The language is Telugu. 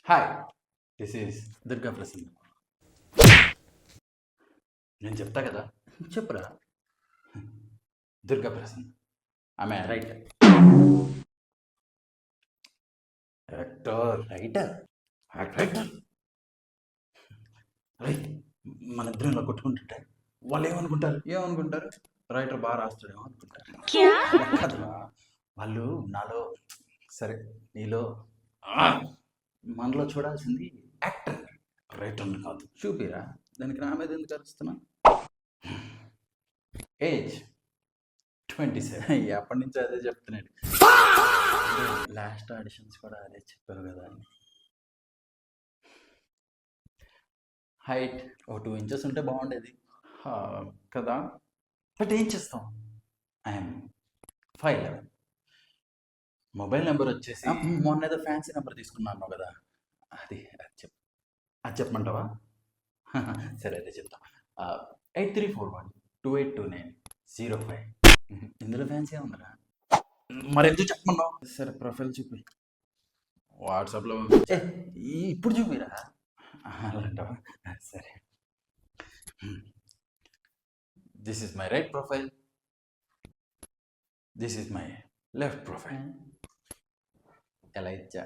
Hi, this is Durga Prasanna. నేను చెప్తా కదా, చెప్పురా. దుర్గా ప్రసన్న, ఆమె writer. Actor. Writer. Writer. Right. మన ఇద్దరం ఇలా కొట్టుకుంటుంటే వాళ్ళు ఏమనుకుంటారు? రైటర్ బాగా రాస్తాడేమో అనుకుంటారు. అలా కాదురా, వాళ్ళు నాలో, సరే నీలో, ఆ, మనలో చూడాల్సింది యాక్టర్, రైటర్ని కాదు. చూపిరా, దానికి నా మీద ఎందుకు అరుస్తున్నా? ఏజ్ 27. ఎప్పటి నుంచి అదే చెప్తున్నాడు. లాస్ట్ ఆడిషన్స్ కూడా అదే చెప్పారు కదా అని. హైట్ ఓ 2 ఇంచెస్ ఉంటే బాగుండేది కదా. బట్ ఏం చేస్తాం, ఐఎమ్ 5'11". మొబైల్ నెంబర్ వచ్చేసి మొన్న ఏదో ఫ్యాన్సీ నెంబర్ తీసుకున్నాను కదా, అది చెప్పమంటావా? సరే అదే చెప్తా. 8341282905. ఇందులో ఫ్యాన్సీ ఉందిరా, మరి ఎందుకు చెప్పమన్నావు? సరే ప్రొఫైల్ చూపి, వాట్సాప్లో ఇప్పుడు చూపిరా. అలాంటావా? సరే, this is my right profile, this is my left profile. ఎలా ఇచ్చా?